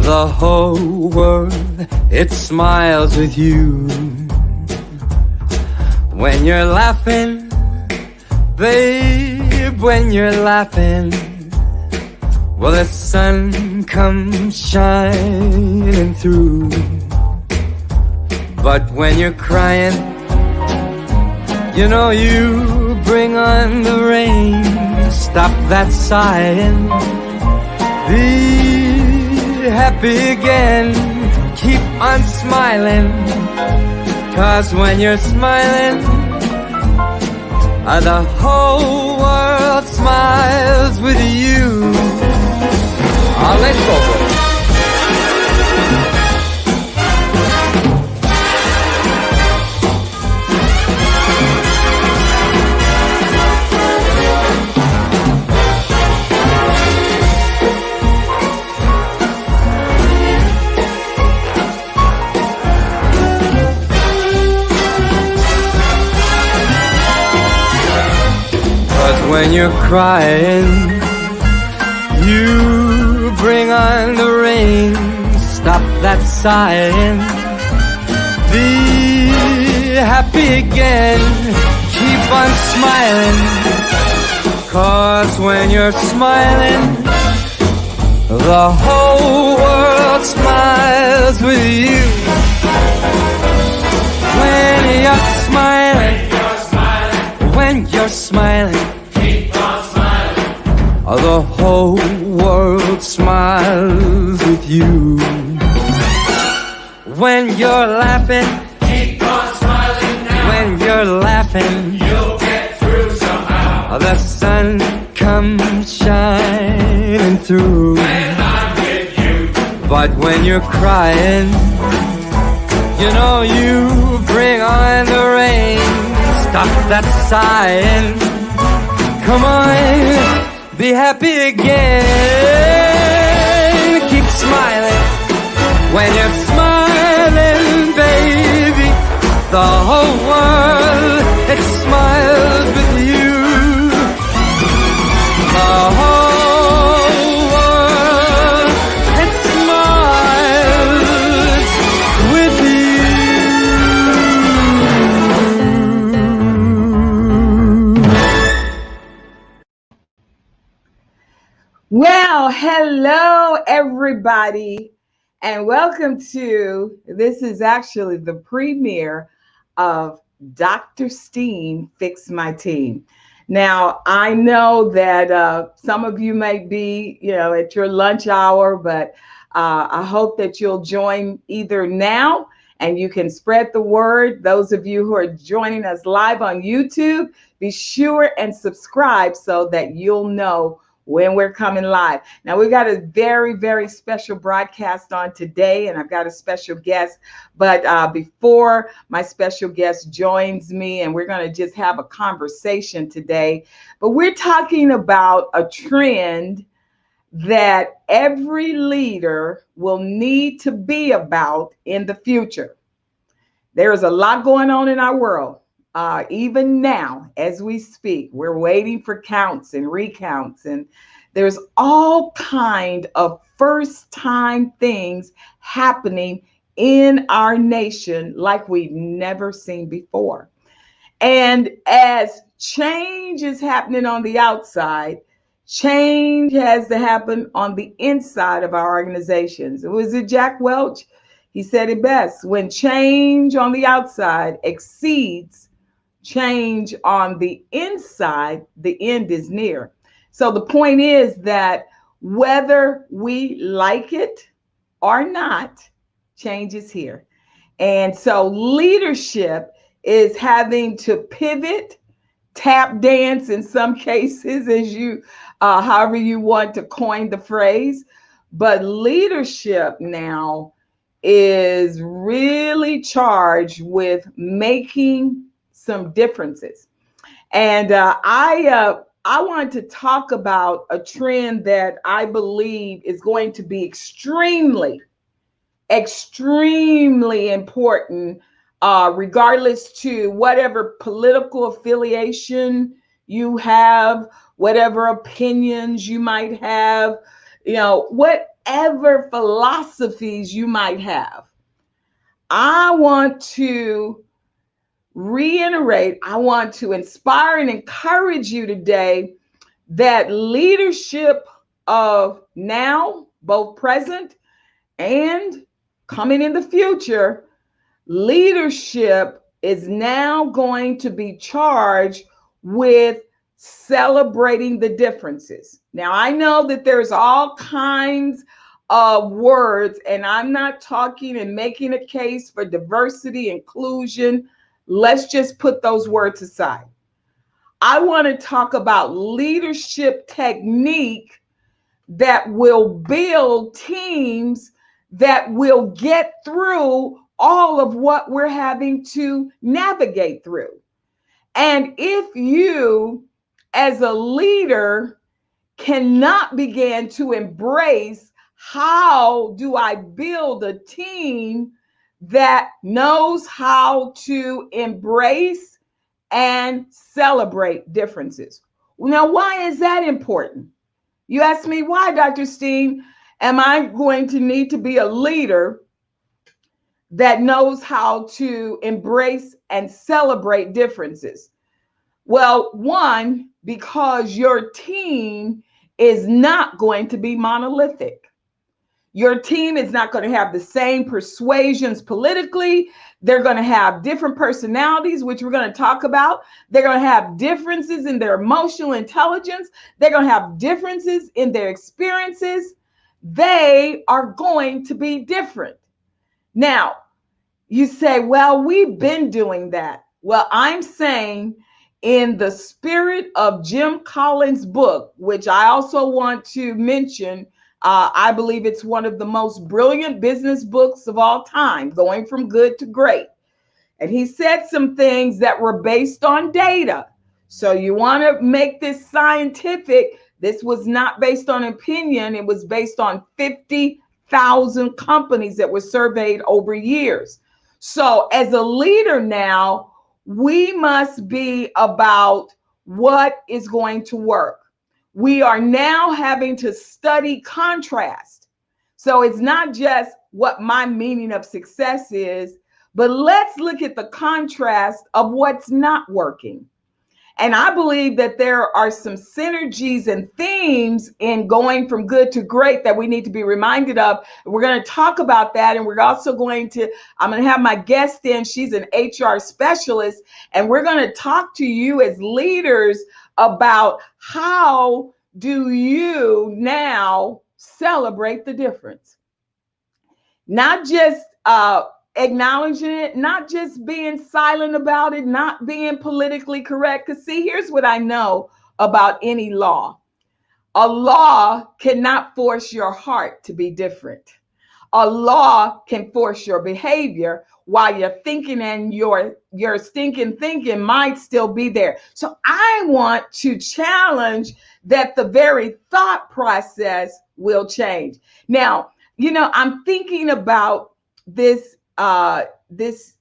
The whole world, it smiles with you. When you're laughing, babe, when you're laughing, well, the sun comes shining through. But when you're crying, you know you bring on the rain. Stop that sighing, be happy again, keep on smiling, 'cause when you're smiling, the whole world smiles with you. Let's go for it. 'Cause when you're crying, you bring on the rain. Stop that sighing, be happy again, keep on smiling, 'cause when you're smiling, the whole world smiles with you. When you're smiling, when you're smiling, keep on smiling. The whole world smiles with you. When you're laughing, keep on smiling now. when you're laughing, you'll get through somehow. The sun comes shining through. When I'm with you. But when you're crying, you know you bring on the rain. Stop that sighing, come on, be happy again, keep smiling. When you're smiling, baby, the whole world, it smiles with you. The whole world, it smiles with you. Well, hello everybody, and welcome to, this is actually the premiere of Dr. Steen Fix My Team. Now, I know that some of you may be, at your lunch hour, but I hope that you'll join either now and you can spread the word. Those of you who are joining us live on YouTube, be sure and subscribe so that you'll know when we're coming live. Now, we've got a very, very special broadcast on today, and I've got a special guest. But before my special guest joins me, and we're going to just have a conversation today, but we're talking about a trend that every leader will need to be about in the future. There is a lot going on in our world. Even now, as we speak, we're waiting for counts and recounts, and there's all kind of first-time things happening in our nation like we've never seen before. And as change is happening on the outside, change has to happen on the inside of our organizations. Was it Jack Welch? He said it best: when change on the outside exceeds change on the inside, the end is near. So the point is that whether we like it or not, change is here. And so leadership is having to pivot, tap dance in some cases, as you, however you want to coin the phrase. But leadership now is really charged with making some differences. And I wanted to talk about a trend that I believe is going to be extremely important, regardless to whatever political affiliation you have, whatever opinions you might have, whatever philosophies you might have. I want to reiterate, I want to inspire and encourage you today that leadership of now, both present and coming in the future, leadership is now going to be charged with celebrating the differences. Now, I know that there's all kinds of words, and I'm not talking and making a case for diversity, inclusion. Let's just put those words aside. I want to talk about leadership technique that will build teams that will get through all of what we're having to navigate through. And if you, as a leader, cannot begin to embrace how do I build a team that knows how to embrace and celebrate differences. Now, why is that important? You ask me, why, Dr. Steen, am I going to need to be a leader that knows how to embrace and celebrate differences? Well, one, because your team is not going to be monolithic. Your team is not going to have the same persuasions politically. They're going to have different personalities, which we're going to talk about. They're going to have differences in their emotional intelligence. They're going to have differences in their experiences. They are going to be different. Now, you say, well, we've been doing that. Well, I'm saying in the spirit of Jim Collins' book, which I also want to mention, I believe it's one of the most brilliant business books of all time, Going from Good to Great. And he said some things that were based on data. So you want to make this scientific. This was not based on opinion. It was based on 50,000 companies that were surveyed over years. So as a leader now, we must be about what is going to work. We are now having to study contrast. So it's not just what my meaning of success is, but let's look at the contrast of what's not working. And I believe that there are some synergies and themes in going from good to great that we need to be reminded of. We're going to talk about that. And we're also I'm going to have my guest in. She's an HR specialist. And we're going to talk to you as leaders about how do you now celebrate the difference? Not just acknowledging it, not just being silent about it, not being politically correct. Because see, here's what I know about any law. A law cannot force your heart to be different. A law can force your behavior while your thinking and your stinking thinking might still be there. So I want to challenge that the very thought process will change. Now, I'm thinking about this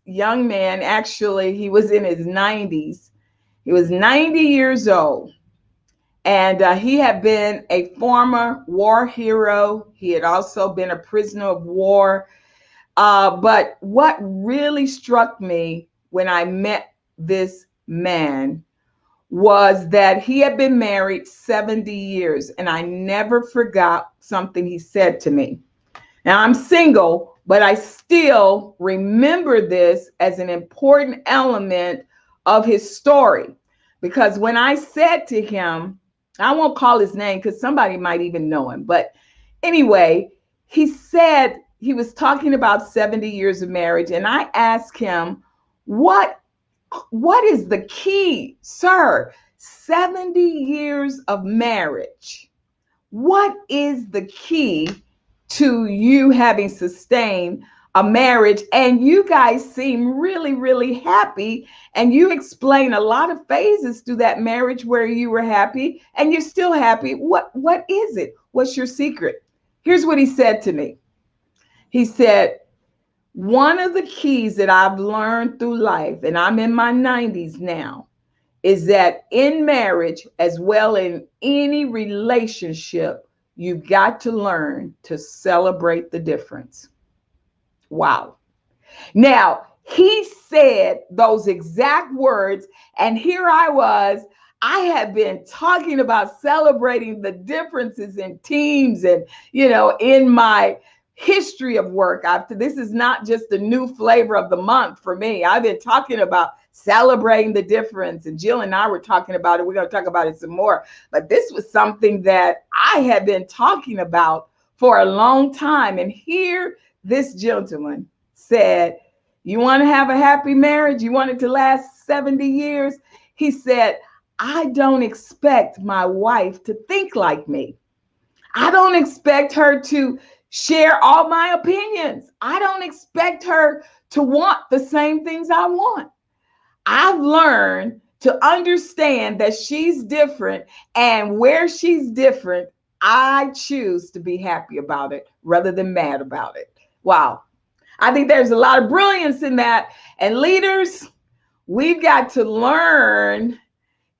young man. Actually, he was in his 90s. He was 90 years old. And he had been a former war hero. He had also been a prisoner of war. But what really struck me when I met this man was that he had been married 70 years. And I never forgot something he said to me. Now, I'm single, but I still remember this as an important element of his story. Because when I said to him, I won't call his name because somebody might even know him. But anyway, he said he was talking about 70 years of marriage. And I asked him, what is the key, sir? 70 years of marriage. What is the key to you having sustained a marriage? And you guys seem really, really happy. And you explain a lot of phases to that marriage where you were happy and you're still happy. What is it? What's your secret? Here's what he said to me. He said, one of the keys that I've learned through life, and I'm in my 90s now, is that in marriage, as well in any relationship, you've got to learn to celebrate the difference. Wow. Now, he said those exact words, and here I was. I had been talking about celebrating the differences in teams and, in my history of work. This is not just a new flavor of the month for me. I've been talking about celebrating the difference, and Jill and I were talking about it. We're going to talk about it some more. But this was something that I had been talking about for a long time. And here this gentleman said, you want to have a happy marriage? You want it to last 70 years? He said, I don't expect my wife to think like me. I don't expect her to share all my opinions. I don't expect her to want the same things I want. I've learned to understand that she's different, and where she's different, I choose to be happy about it rather than mad about it. Wow. I think there's a lot of brilliance in that. And leaders, we've got to learn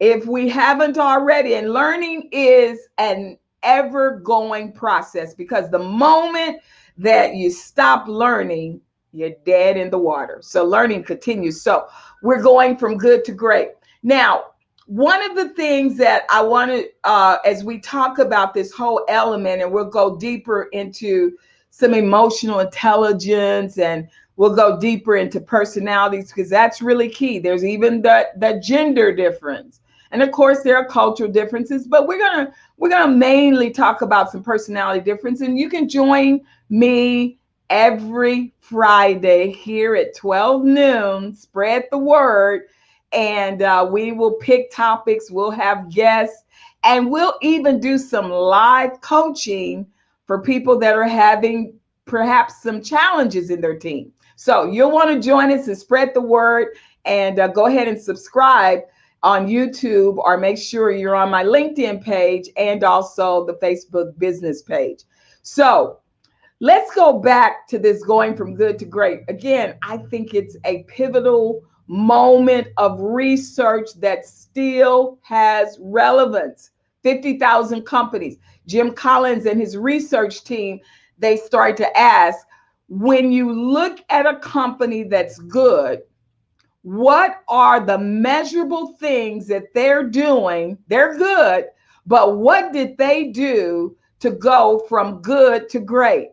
if we haven't already. And learning is an ever-going process, because the moment that you stop learning, you're dead in the water. So learning continues. So we're going from good to great. Now, one of the things that I want to, as we talk about this whole element, and we'll go deeper into some emotional intelligence, and we'll go deeper into personalities, because that's really key. There's even the gender difference. And of course, there are cultural differences, but we're gonna mainly talk about some personality difference. And you can join me every Friday here at 12 noon. Spread the word, and we will pick topics. We'll have guests, and we'll even do some live coaching for people that are having perhaps some challenges in their team. So you'll want to join us and spread the word, and go ahead and subscribe on YouTube, or make sure you're on my LinkedIn page and also the Facebook business page. So let's go back to this going from good to great. Again, I think it's a pivotal moment of research that still has relevance. 50,000 companies. Jim Collins and his research team, they started to ask, when you look at a company that's good, what are the measurable things that they're doing? They're good, but what did they do to go from good to great?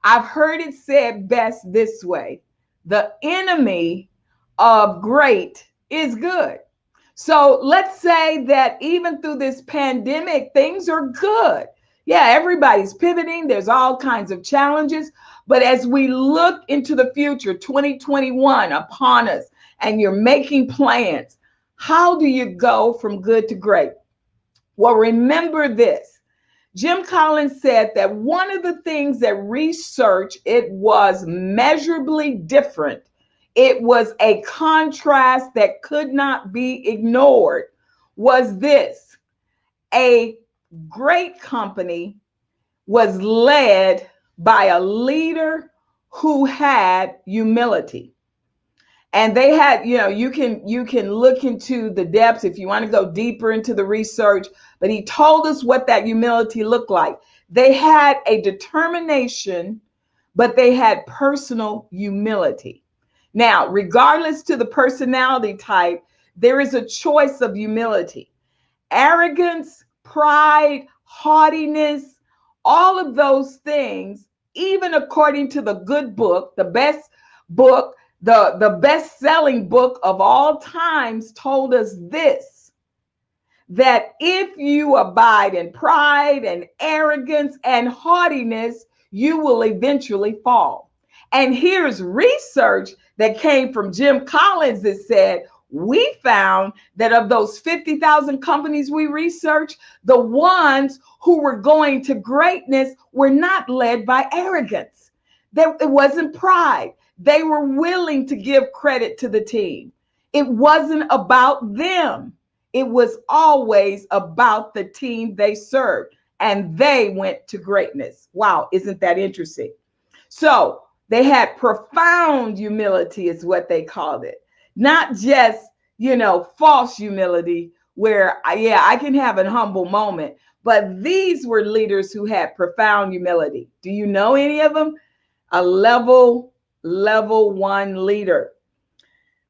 I've heard it said best this way: the enemy of great is good. So let's say that even through this pandemic, things are good. Yeah, everybody's pivoting. There's all kinds of challenges. But as we look into the future, 2021 upon us, and you're making plans, how do you go from good to great? Well, remember this. Jim Collins said that one of the things that research, it was measurably different. It was a contrast that could not be ignored. Was this: a great company was led by a leader who had humility. And they had, you can look into the depths if you want to go deeper into the research, but he told us what that humility looked like. They had a determination, but they had personal humility. Now, regardless to the personality type, there is a choice of humility. Arrogance, pride, haughtiness, all of those things, even according to the good book, the best book, the best-selling book of all times, told us this: that if you abide in pride and arrogance and haughtiness, you will eventually fall. And here's research that came from Jim Collins that said, we found that of those 50,000 companies we researched, the ones who were going to greatness were not led by arrogance. It wasn't pride. They were willing to give credit to the team. It wasn't about them. It was always about the team they served, and they went to greatness. Wow, isn't that interesting? So they had profound humility, is what they called it. Not just, false humility where, I can have a humble moment, but these were leaders who had profound humility. Do you know any of them? A level 1 leader.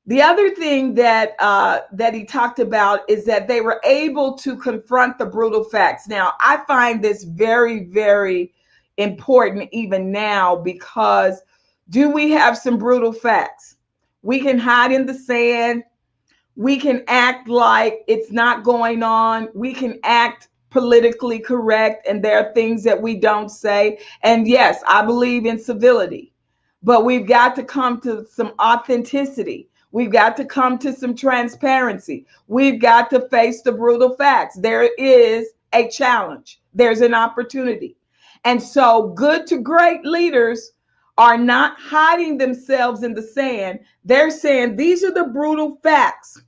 The other thing that he talked about is that they were able to confront the brutal facts. Now, I find this very, very important even now, because do we have some brutal facts? We can hide in the sand. We can act like it's not going on. We can act politically correct, and there are things that we don't say. And yes, I believe in civility, but we've got to come to some authenticity. We've got to come to some transparency. We've got to face the brutal facts. There is a challenge. There's an opportunity. And so good to great leaders are not hiding themselves in the sand. They're saying these are the brutal facts.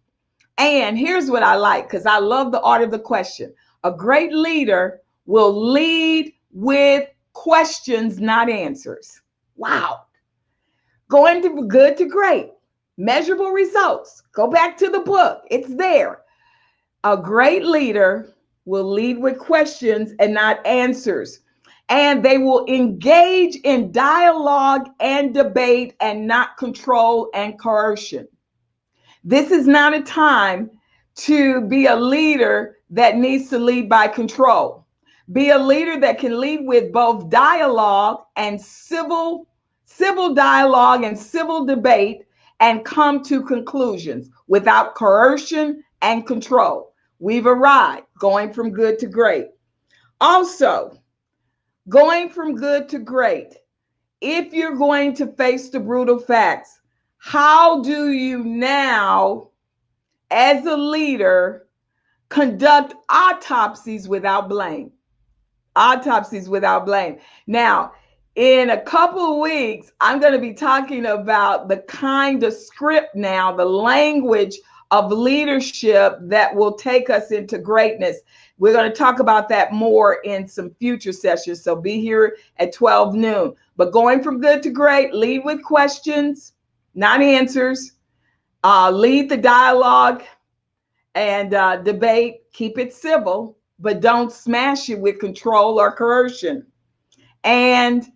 And here's what I like, because I love the art of the question. A great leader will lead with questions, not answers. Wow. Going to good to great. Measurable results. Go back to the book. It's there. A great leader will lead with questions and not answers. And they will engage in dialogue and debate and not control and coercion. This is not a time to be a leader that needs to lead by control. Be a leader that can lead with both dialogue and civil dialogue and civil debate, and come to conclusions without coercion and control. We've arrived, going from good to great. Also, going from good to great, if you're going to face the brutal facts, how do you now, as a leader, conduct autopsies without blame? Autopsies without blame. Now, in a couple of weeks, I'm going to be talking about the kind of script now, the language of leadership that will take us into greatness. We're going to talk about that more in some future sessions. So be here at 12 noon. But going from good to great, lead with questions, not answers. Lead the dialogue and debate. Keep it civil, but don't smash it with control or coercion. And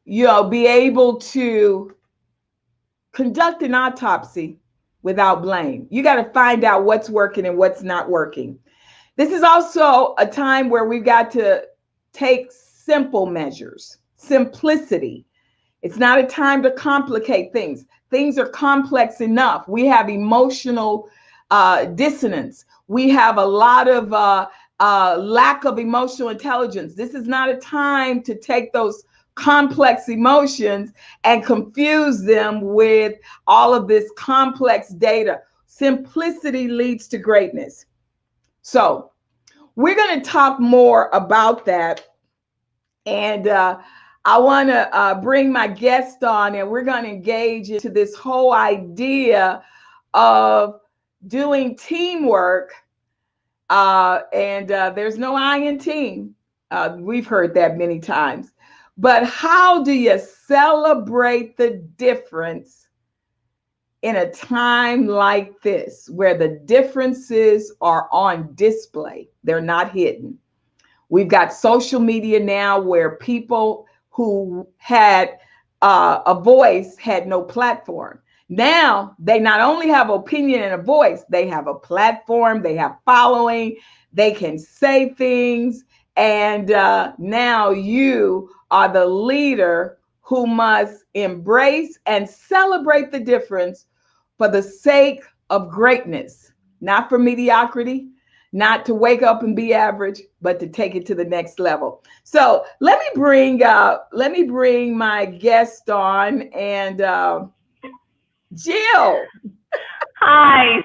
be able to conduct an autopsy without blame. You got to find out what's working and what's not working. This is also a time where we've got to take simple measures, simplicity. It's not a time to complicate things. Things are complex enough. We have emotional dissonance. We have a lot of lack of emotional intelligence. This is not a time to take those complex emotions and confuse them with all of this complex data. Simplicity leads to greatness. So we're going to talk more about that. And I want to bring my guest on, and we're going to engage into this whole idea of doing teamwork. And there's no I in team. We've heard that many times. But how do you celebrate the difference in a time like this, where the differences are on display? They're not hidden. We've got social media now where people who had a voice had no platform. Now they not only have opinion and a voice, they have a platform, they have following, they can say things. And now you are the leader who must embrace and celebrate the difference for the sake of greatness, not for mediocrity, not to wake up and be average, but to take it to the next level. So let me bring my guest on, and Jill. Hi,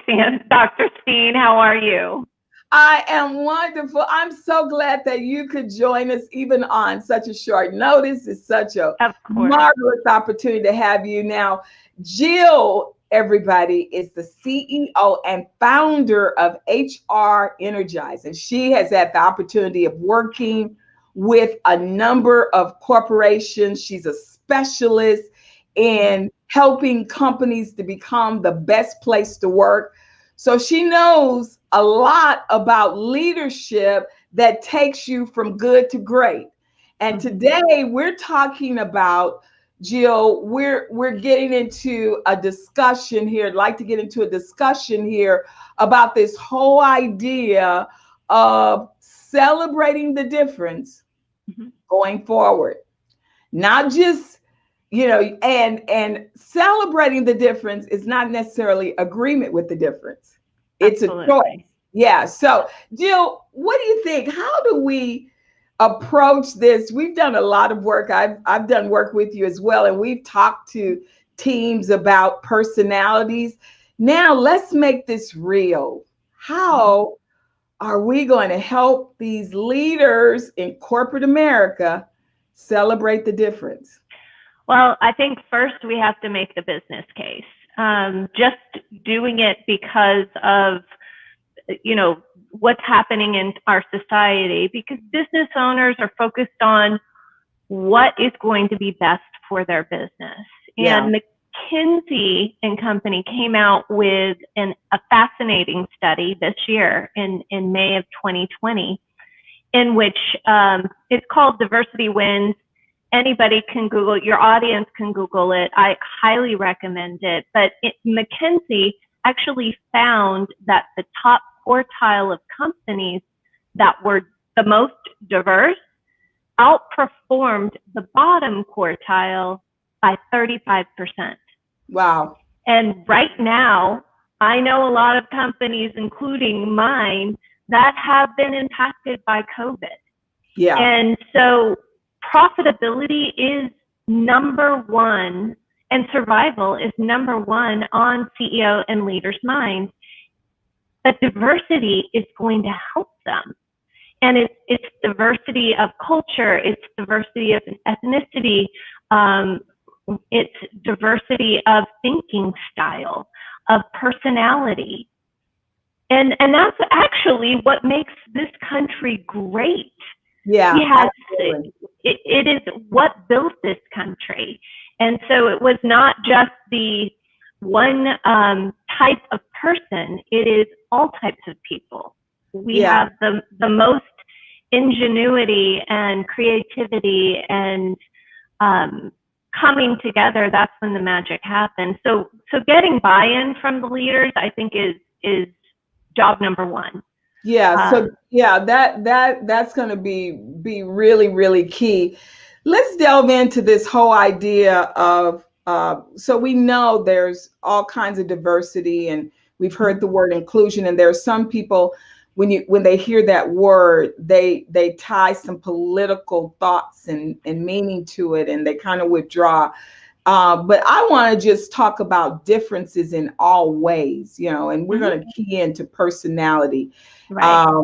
Dr. Steen. How are you? I am wonderful. I'm so glad that you could join us even on such a short notice. It's such a marvelous opportunity to have you. Now, Jill, everybody, is the CEO and founder of HR Energize, and she has had the opportunity of working with a number of corporations. She's a specialist in helping companies to become the best place to work. So she knows a lot about leadership that takes you from good to great. And today we're talking about, Jill, we're getting into a discussion here. I'd like to get into a discussion here about this whole idea of celebrating the difference going forward. Not just, and celebrating the difference is not necessarily agreement with the difference. It's Absolutely. a choice. Yeah. So, Jill, what do you think? How do we approach this? We've done a lot of work. I've done work with you as well, and we've talked to teams about personalities. Now let's make this real. How are we going to help these leaders in corporate America celebrate the difference? Well, I think first we have to make the business case. Just doing it because of, what's happening in our society, because business owners are focused on what is going to be best for their business. Yeah. And McKinsey and Company came out with a fascinating study this year in May of 2020, in which it's called Diversity Wins. Anybody can Google, your audience can Google it. I highly recommend it. But McKinsey actually found that the top quartile of companies that were the most diverse outperformed the bottom quartile by 35%. Wow. And right now, I know a lot of companies, including mine, that have been impacted by COVID. Yeah. And so profitability is number one, and survival is number one on CEO and leaders' minds. But diversity is going to help them. And it's diversity of culture, it's diversity of ethnicity, it's diversity of thinking style, of personality. And that's actually what makes this country great. Yeah. It is what built this country. And so it was not just the one type of person, it is all types of people. We have the most ingenuity and creativity and coming together. That's when the magic happens. So getting buy-in from the leaders, I think, is job number one. Yeah. So that's going to be really, really key. Let's delve into this whole idea of so we know there's all kinds of diversity, and we've heard the word inclusion, and there are some people when they hear that word, they tie some political thoughts and meaning to it, and they kind of withdraw. But I want to just talk about differences in all ways, and we're going to key into personality. Right.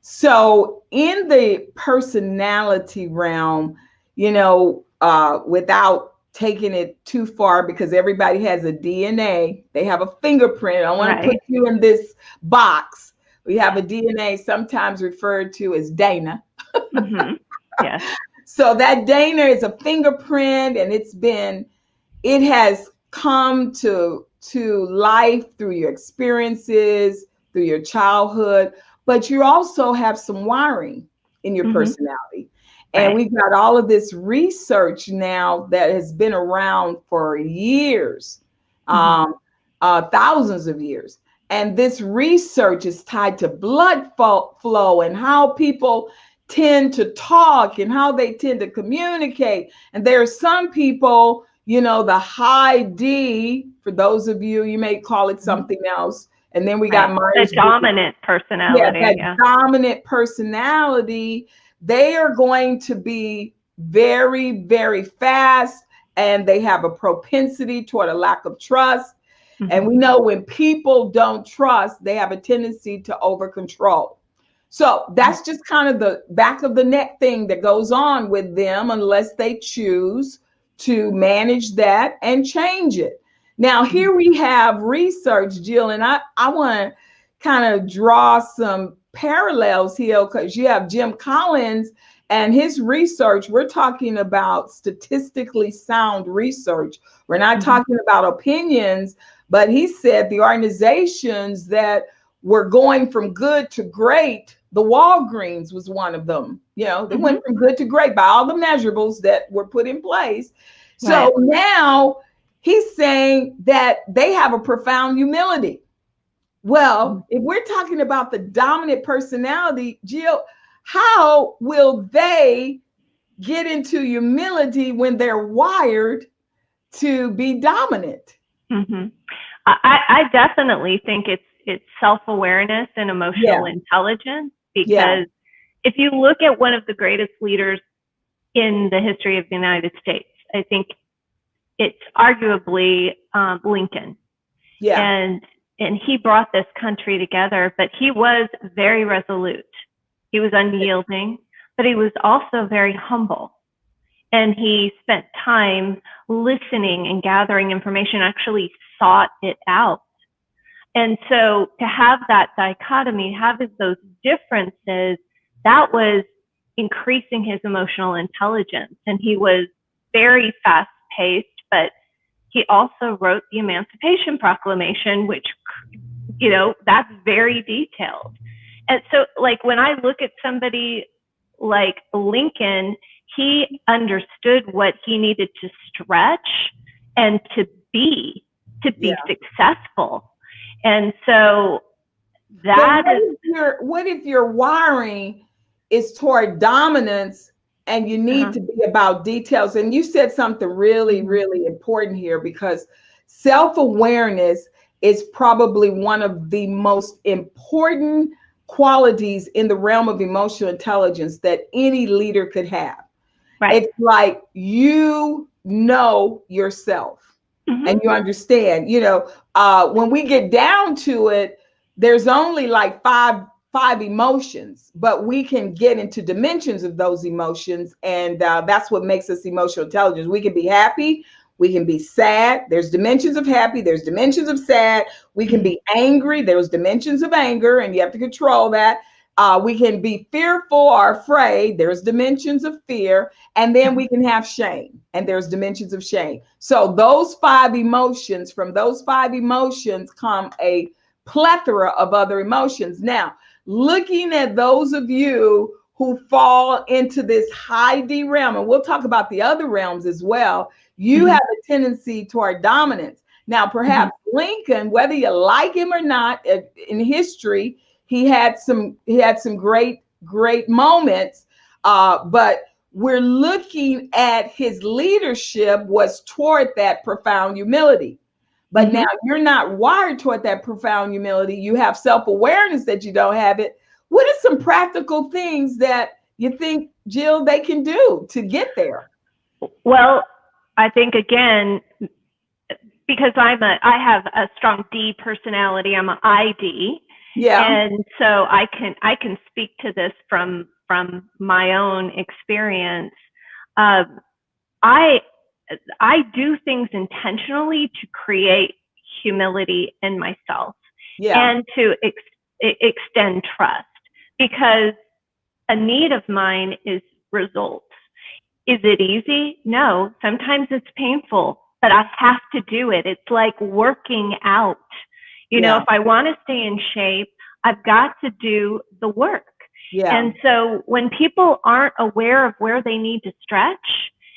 So in the personality realm, without taking it too far, because everybody has a DNA, they have a fingerprint. I want to put you in this box. We have a DNA, sometimes referred to as Dana. Yes. So that Dana is a fingerprint, and it has come to life through your experiences, through your childhood, but you also have some wiring in your personality. And we've got all of this research now that has been around for years, thousands of years. And this research is tied to blood flow and how people tend to talk and how they tend to communicate. And there are some people, the high D, for those of you, you may call it something else. And then we got the dominant personality. Dominant personality. They are going to be very, very fast, and they have a propensity toward a lack of trust. And we know when people don't trust, they have a tendency to over control. So that's just kind of the back of the neck thing that goes on with them, unless they choose to manage that and change it. Now, here we have research, Jill, and I want to kind of draw some parallels here, because you have Jim Collins and his research. We're talking about statistically sound research. We're not talking about opinions, but he said the organizations that were going from good to great The Walgreens was one of them. You know, they went from good to great by all the measurables that were put in place. So Right. now he's saying that they have a profound humility. Well, if we're talking about the dominant personality, Jill, how will they get into humility when they're wired to be dominant? hmm I definitely think it's self-awareness and Yeah, emotional intelligence, yeah, because if you look at one of the greatest leaders in the history of the United States, I think it's arguably Lincoln, yeah, and he brought this country together. But he was very resolute. He was unyielding, but he was also very humble. And he spent time listening and gathering information, actually sought it out. And so to have that dichotomy, have those differences, that was increasing his emotional intelligence. And he was very fast paced, but he also wrote the Emancipation Proclamation, which, you know, that's very detailed. And so, like, when I look at somebody like Lincoln, he understood what he needed to stretch and to be yeah. successful. And so But that what is, if your wiring is toward dominance and you need uh-huh. to be about details? And you said something really, really important here, because self-awareness is probably one of the most important qualities in the realm of emotional intelligence that any leader could have. Right. It's like you know yourself Mm-hmm. and you understand, when we get down to it, there's only like five emotions, but we can get into dimensions of those emotions. And that's what makes us emotional intelligence. We can be happy. We can be sad. There's dimensions of happy. There's dimensions of sad. We can be angry. There's dimensions of anger, and you have to control that. We can be fearful or afraid. There's dimensions of fear. And then we can have shame, and there's dimensions of shame. So those five emotions, from those five emotions come a plethora of other emotions. Now, looking at those of you who fall into this high D realm, and we'll talk about the other realms as well, you have a tendency toward dominance. Now, perhaps Lincoln, whether you like him or not, in history, he had some great moments, but we're looking at his leadership was toward that profound humility. But now you're not wired toward that profound humility. You have self-awareness that you don't have it. What are some practical things that you think, Jill, they can do to get there? Well, I think, again, because I have a strong D personality, I'm an ID. Yeah. And so I can speak to this from my own experience. I do things intentionally to create humility in myself, Yeah. and to extend trust, because a need of mine is results. Is it easy? No. Sometimes it's painful, but I have to do it. It's like working out. You know, if I want to stay in shape, I've got to do the work. Yeah. And so when people aren't aware of where they need to stretch,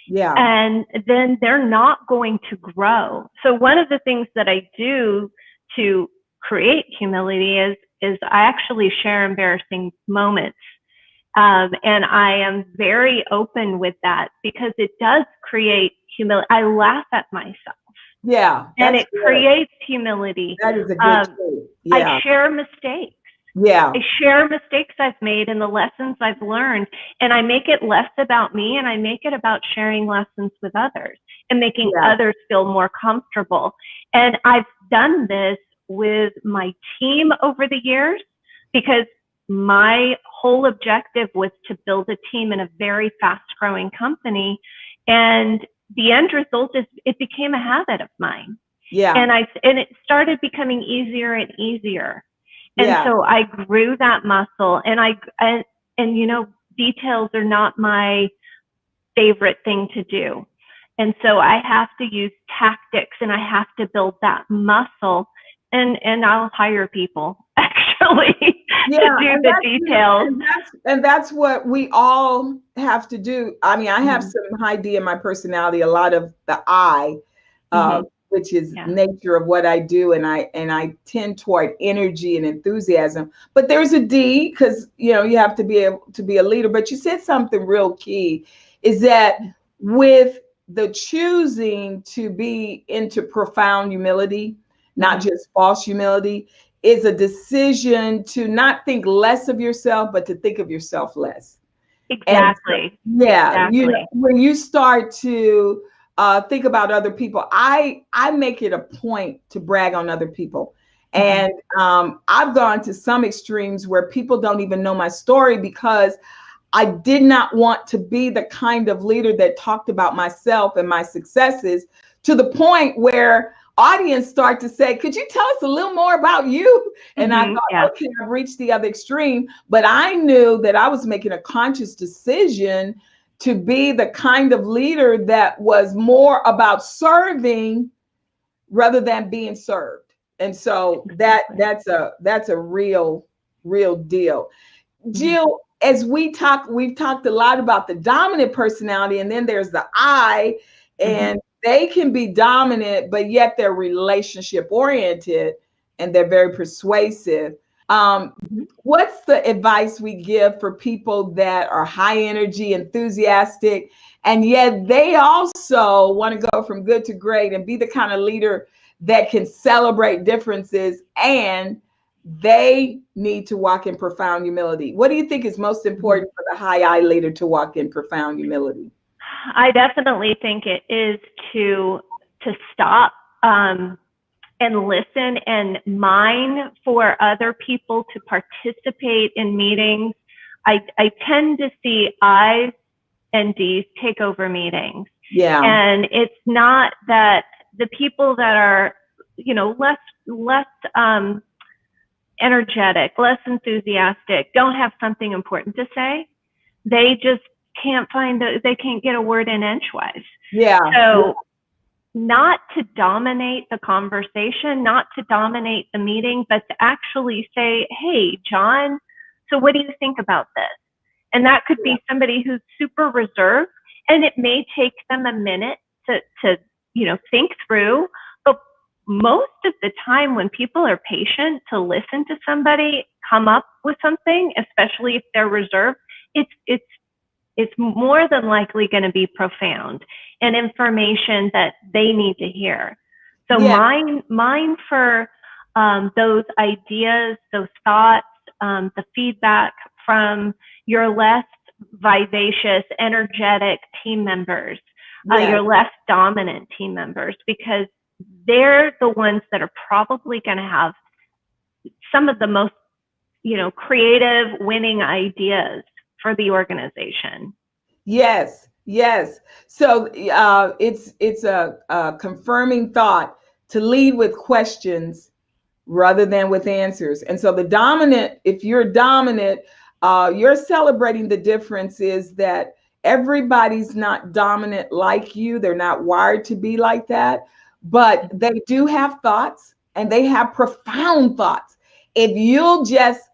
and then they're not going to grow. So one of the things that I do to create humility is I actually share embarrassing moments. And I am very open with that, because it does create humility. I laugh at myself. Yeah. And it creates humility. That is a good trait. Yeah. I share mistakes. Yeah. I share mistakes I've made and the lessons I've learned, and I make it less about me, and I make it about sharing lessons with others and making others feel more comfortable. And I've done this with my team over the years, because my whole objective was to build a team in a very fast growing company. And the end result is it became a habit of mine. Yeah. And it started becoming easier and easier. And so I grew that muscle, and you know, details are not my favorite thing to do. And so I have to use tactics, and I have to build that muscle, and I'll hire people actually Yeah, to do and the that's, details. and that's what we all have to do. I mean, I have Mhm. some high D in my personality, a lot of the I, Mhm. which is Yeah. nature of what I do, and I tend toward energy and enthusiasm. But there's a D because you have to be able to be a leader. But you said something real key, is that with the choosing to be into profound humility, not Mhm. just false humility, is a decision to not think less of yourself, but to think of yourself less. And so, Exactly. yeah, Exactly. when you start to think about other people, I make it a point to brag on other people. Mhm. And I've gone to some extremes where people don't even know my story because I did not want to be the kind of leader that talked about myself and my successes to the point where audience start to say, could you tell us a little more about you? And I Mhm. Yeah. thought, okay, I've reached the other extreme, but I knew that I was making a conscious decision to be the kind of leader that was more about serving rather than being served. And so Exactly. that's a real deal. Mhm. Jill, as we've talked a lot about the dominant personality, and then there's the I, Mhm. and they can be dominant, but yet they're relationship oriented and they're very persuasive. Um, Mhm. what's the advice we give for people that are high energy, enthusiastic, and yet they also want to go from good to great and be the kind of leader that can celebrate differences, and they need to walk in profound humility? What do you think is most Mhm. important for the high I leader to walk in profound humility? I definitely think it is to stop and listen and mine for other people to participate in meetings. I tend to see I's and D's take over meetings. Yeah, And it's not that the people that are, less energetic, less enthusiastic, don't have something important to say. They just they can't get a word in edgewise. yeah, So not to dominate the conversation, not to dominate the meeting, but to actually say, hey, John, so what do you think about this? And that could yeah, be somebody who's super reserved, and it may take them a minute to think through. But most of the time when people are patient to listen to somebody come up with something, especially if they're reserved, it's more than likely going to be profound and information that they need to hear. So yeah, mine for those ideas, those thoughts, the feedback from your less vivacious, energetic team members, yeah, your less dominant team members, because they're the ones that are probably going to have some of the most, creative, winning ideas for the organization. yes, yes. So it's a confirming thought to lead with questions rather than with answers. And so the dominant, if you're dominant, you're celebrating the difference is that everybody's not dominant like you. They're not wired to be like that, but they do have thoughts and they have profound thoughts. If you'll just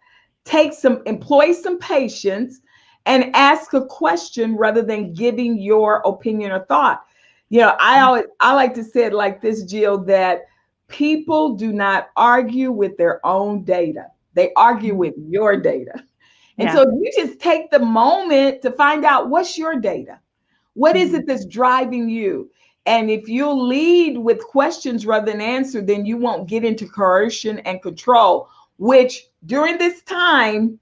employ some patience and ask a question rather than giving your opinion or thought. I like to say it like this, Jill, that people do not argue with their own data. They argue with your data. And Yeah. so you just take the moment to find out what's your data. What is it that's driving you? And if you'll lead with questions rather than answer, then you won't get into coercion and control, which during this time,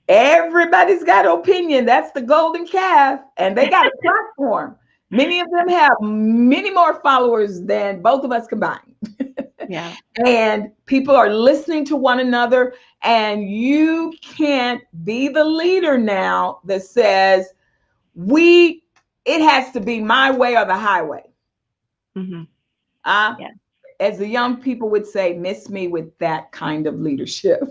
everybody's got an opinion. That's the golden calf, and they got a platform. Many of them have many more followers than both of us combined. Yeah. And people are listening to one another, and you can't be the leader now that says, we it has to be my way or the highway. Mm-hmm. uh, Yeah. as the young people would say, miss me with that kind of leadership.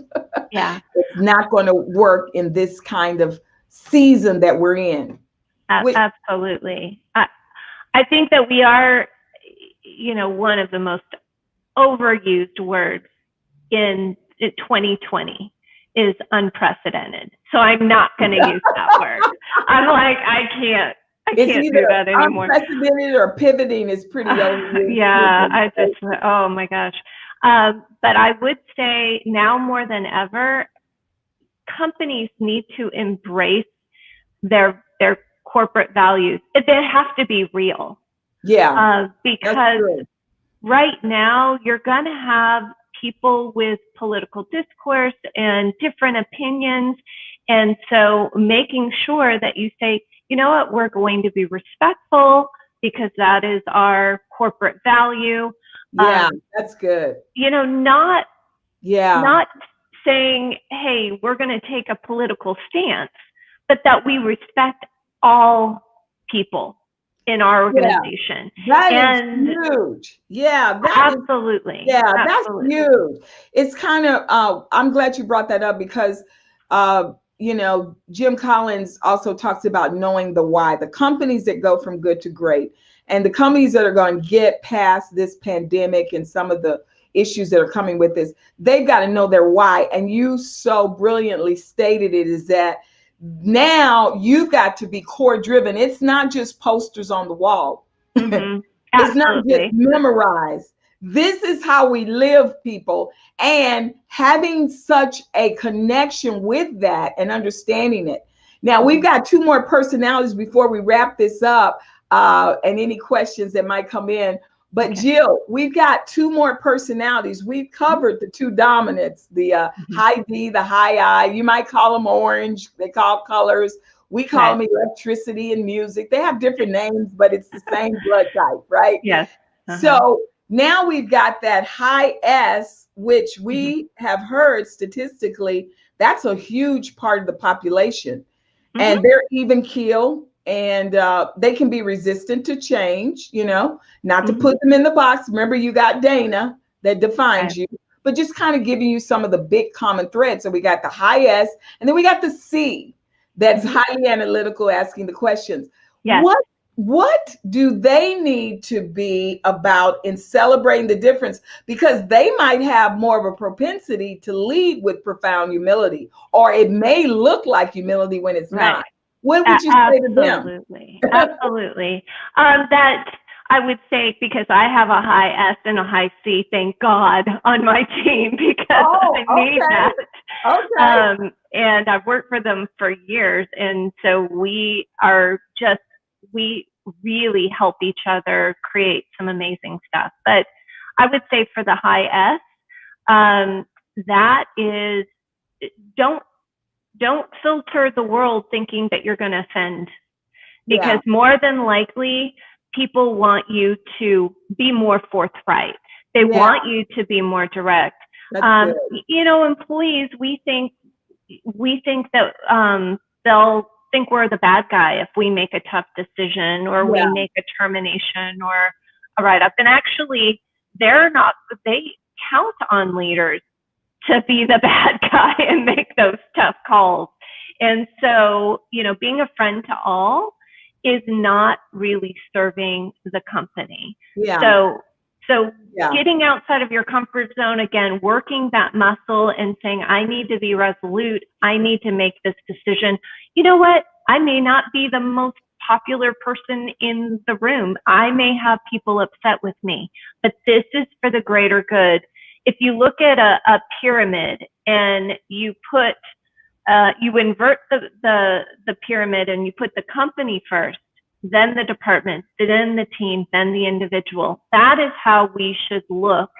Yeah. It's not going to work in this kind of season that we're in. Absolutely. I think that we are, one of the most overused words in 2020. is unprecedented. So I'm not going to use that word. I'm like, I can't It's do either that anymore. unprecedented or pivoting is pretty overused. Yeah, I just, oh my gosh. But I would say now more than ever, companies need to embrace their corporate values. They have to be real. Yeah, Because right now you're going to have people with political discourse and different opinions. And so making sure that you say, you know what, we're going to be respectful because that is our corporate value. Yeah, that's good. You know, not Yeah, saying, hey, we're going to take a political stance, but that we respect all people in our organization. that is huge. Yeah, that is, Absolutely. yeah, that's Absolutely. huge. It's kind of, I'm glad you brought that up because, you know, Jim Collins also talks about knowing the why, the companies that go from good to great, and the companies that are going to get past this pandemic and some of the issues that are coming with this, they've got to know their why. And you so brilliantly stated it, is that now you've got to be core driven. It's not just posters on the wall. Mm-hmm. It's not just memorized. This is how we live, people. And having such a connection with that and understanding it. Now, we've got two more personalities before we wrap this up, and any questions that might come in. But Jill, we've got two more personalities. We've covered the two dominants, the high D, the high I. You might call them orange. They call colors. We call them electricity and music. They have different names, but it's the same blood type, right? Yes. So now we've got that high S, which we have heard statistically, that's a huge part of the population. And they're even keel, and they can be resistant to change, you know, not to put them in the box. Remember, you got Dana that defines you, but just kind of giving you some of the big common threads. So we got the high S, and then we got the C that's highly analytical, asking the questions. Yes. What do they need to be about in celebrating the difference? Because they might have more of a propensity to lead with profound humility, or it may look like humility when it's not. What would you say to them? Absolutely. That I would say, because I have a high S and a high C, thank God, on my team, because I need that. And I've worked for them for years. And so we really help each other create some amazing stuff. But I would say for the high S, that is, don't filter the world thinking that you're going to offend, because more than likely people want you to be more forthright. They want you to be more direct. You know, employees, we think that they'll think we're the bad guy if we make a tough decision, or we make a termination or a write-up. And actually, they count on leaders to be the bad guy and make those tough calls. And so, you know, being a friend to all is not really serving the company. So getting outside of your comfort zone, again, working that muscle and saying, I need to be resolute. I need to make this decision. You know what? I may not be the most popular person in the room. I may have people upset with me, but this is for the greater good. If you look at a pyramid and you put, you invert the pyramid and you put the company first, then the department, then the team, then the individual. That is how we should look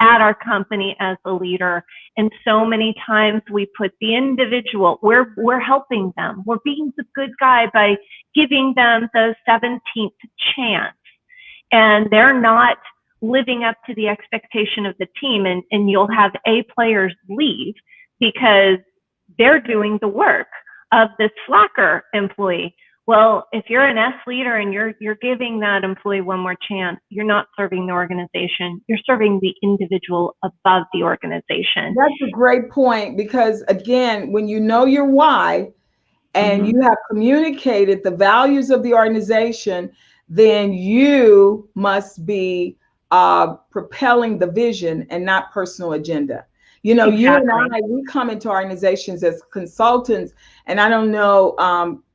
at our company as a leader. And so many times we put the individual, we're helping them. We're being the good guy by giving them the 17th chance. And they're not living up to the expectation of the team. And you'll have A players leave because they're doing the work of the slacker employee. Well, if you're an S leader and you're giving that employee one more chance, you're not serving the organization. You're serving the individual above the organization. That's a great point, because again, when you know your why and you have communicated the values of the organization, then you must be propelling the vision and not personal agenda. You know, you and Exactly. I, we come into organizations as consultants, and I don't know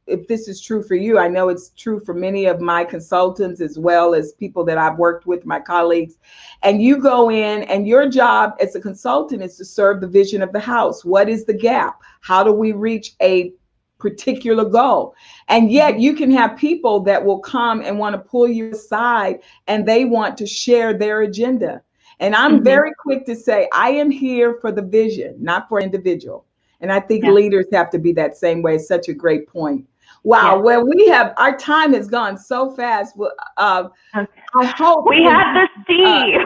if this is true for you. I know it's true for many of my consultants as well as people that I've worked with, my colleagues. And you go in, and your job as a consultant is to serve the vision of the house. What is the gap? How do we reach a particular goal? And yet you can have people that will come and want to pull you aside, and they want to share their agenda. And I'm Hmm. very quick to say, I am here for the vision, not for an individual. And I think Yeah. leaders have to be that same way. It's such a great point. Wow. Yeah. Well, our time has gone so fast. Well, Okay. I hope We when have to uh, see.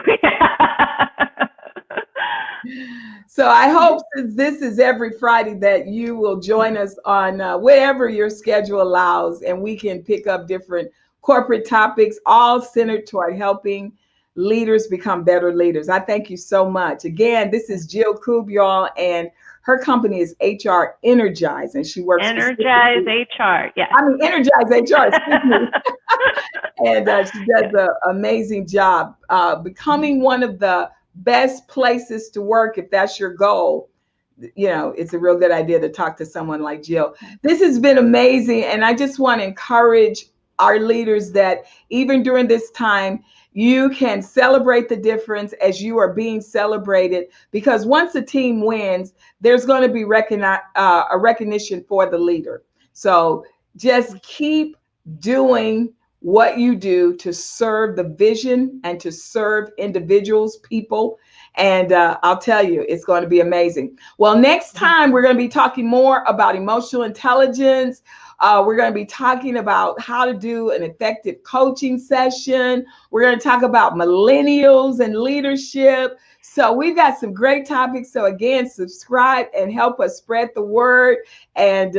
so I hope, since this is every Friday, that you will join us on whatever your schedule allows, and we can pick up different corporate topics, all centered toward helping leaders become better leaders. I thank you so much. Again, this is Jill Koob, y'all, and her company is HR Energize, and she works Energize specifically, HR. Yes. I mean, Energize HR, excuse me. And she does an amazing job becoming one of the best places to work. If that's your goal, you know, it's a real good idea to talk to someone like Jill. This has been amazing, and I just want to encourage our leaders that even during this time, you can celebrate the difference as you are being celebrated, because once a team wins, there's going to be a recognition for the leader. So just keep doing what you do to serve the vision and to serve individuals, people. And I'll tell you, it's going to be amazing. Well, next time we're going to be talking more about emotional intelligence. We're going to be talking about how to do an effective coaching session. We're going to talk about millennials and leadership. So we've got some great topics. So again, subscribe and help us spread the word. And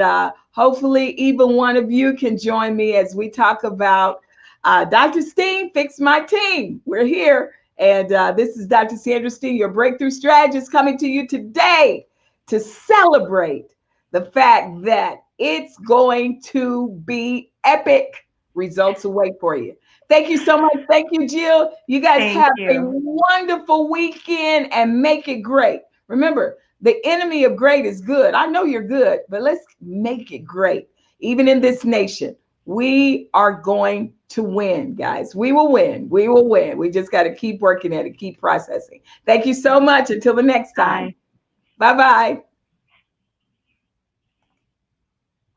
hopefully even one of you can join me as we talk about Dr. Steen Fix My Team. We're here. And this is Dr. Sandra Steen, your breakthrough strategist, coming to you today to celebrate the fact that it's going to be epic. Results await for you. Thank you so much. Thank you, Jill. You guys Thank have a you. wonderful weekend and make it great. Remember, the enemy of great is good. I know you're good, but let's make it great. Even in this nation, we are going to win, guys. We will win. We will win. We just got to keep working at it, keep processing. Thank you so much. Until the next time. Bye. Bye-bye.